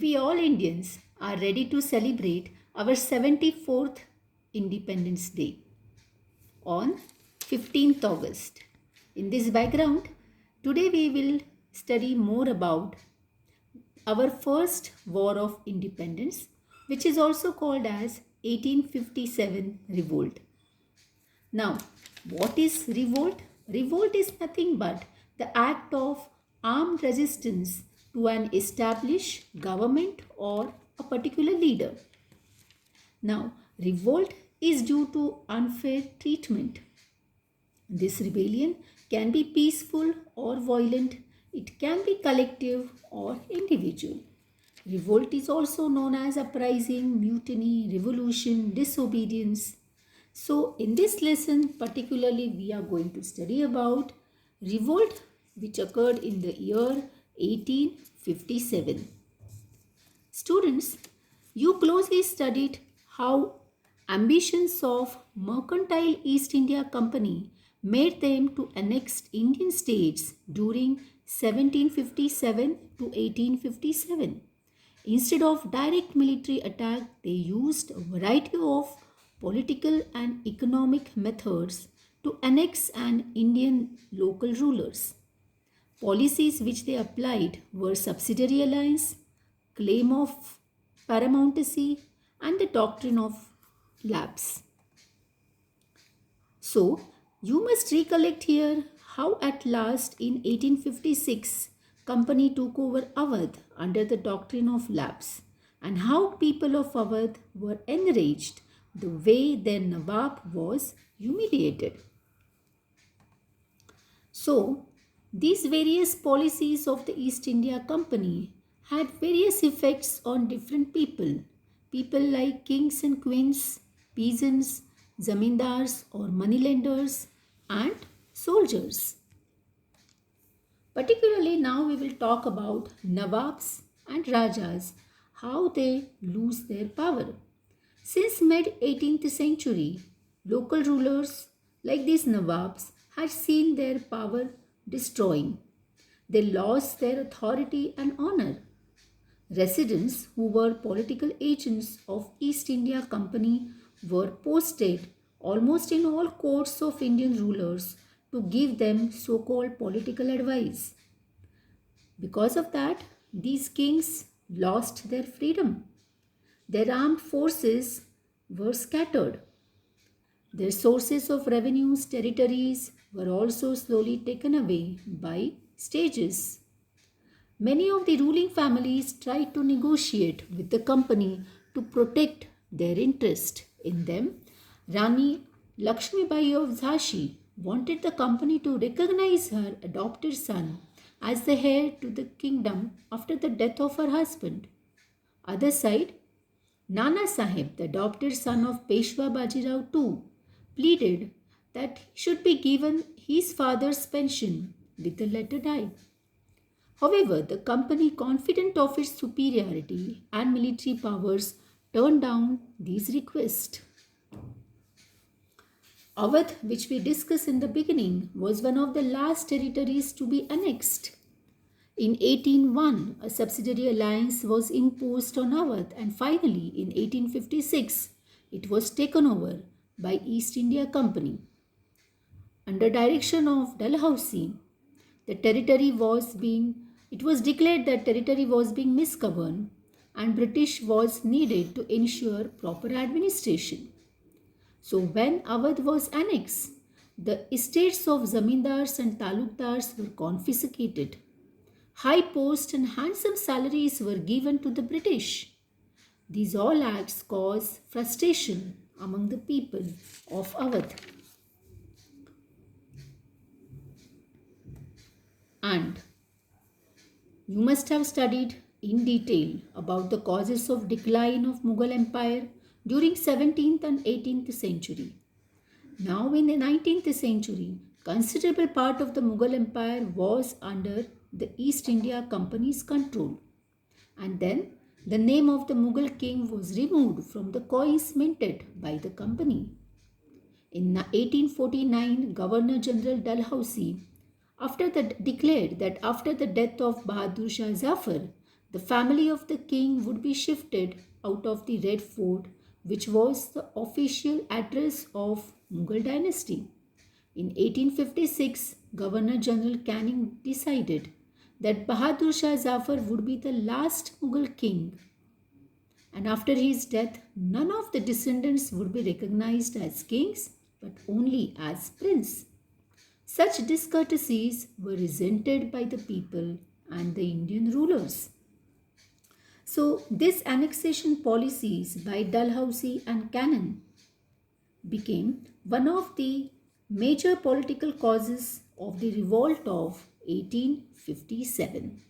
We all Indians are ready to celebrate our 74th Independence Day on 15th August. In this background, today we will study more about our first War of Independence, which is also called as 1857 Revolt. Now, what is revolt? Revolt is nothing but the act of armed resistance to an established government or a particular leader. Now, revolt is due to unfair treatment. This rebellion can be peaceful or violent, it can be collective or individual. Revolt is also known as uprising, mutiny, revolution, disobedience. So, in this lesson, particularly, we are going to study about revolt which occurred in the year 1857. Students, you closely studied how ambitions of mercantile East India Company made them to annex Indian states during 1757 to 1857. Instead of direct military attack, they used a variety of political and economic methods to annex an Indian local rulers. Policies which they applied were subsidiary alliance, claim of paramountcy, and the doctrine of lapse. So, you must recollect here how at last in 1856 company took over Awadh under the doctrine of lapse and how people of Awadh were enraged the way their Nawab was humiliated. So, these various policies of the East India Company had various effects on different people. People like kings and queens, peasants, zamindars or moneylenders, and soldiers. Particularly now we will talk about Nawabs and Rajas, how they lose their power. Since mid 18th century, local rulers like these Nawabs had seen their power destroying. They lost their authority and honor. Residents who were political agents of East India Company were posted almost in all courts of Indian rulers to give them so-called political advice. Because of that, these kings lost their freedom. Their armed forces were scattered. Their sources of revenues, territories were also slowly taken away by stages. Many of the ruling families tried to negotiate with the company to protect their interest in them. Rani Lakshmibai of Jhansi wanted the company to recognize her adopted son as the heir to the kingdom after the death of her husband. Other side, Nana Sahib, the adopted son of Peshwa Bajirao too, pleaded that he should be given his father's pension with the latter die. However, the company, confident of its superiority and military powers, turned down these requests. Awadh, which we discussed in the beginning, was one of the last territories to be annexed. In 1801, a subsidiary alliance was imposed on Awadh, and finally in 1856, it was taken over by East India Company. Under direction of Dalhousie, the territory was being it was declared that territory was being misgoverned and British was needed to ensure proper administration. So when Awadh was annexed, the estates of zamindars and talukdars were confiscated. High posts and handsome salaries were given to the British. These all acts caused frustration among the people of Awadh. And you must have studied in detail about the causes of decline of Mughal Empire during 17th and 18th century. Now in the 19th century, considerable part of the Mughal Empire was under the East India Company's control. And then the name of the Mughal king was removed from the coins minted by the company. In 1849, Governor General Dalhousie declared that after the death of Bahadur Shah Zafar, The family of the king would be shifted out of the Red Fort, which was the official address of Mughal dynasty. In 1856, Governor General Canning decided that Bahadur Shah Zafar would be the last Mughal king, and after his death, none of the descendants would be recognized as kings but only as prince. Such discourtesies were resented by the people and the Indian rulers. So, these annexation policies by Dalhousie and Cannon became one of the major political causes of the revolt of 1857.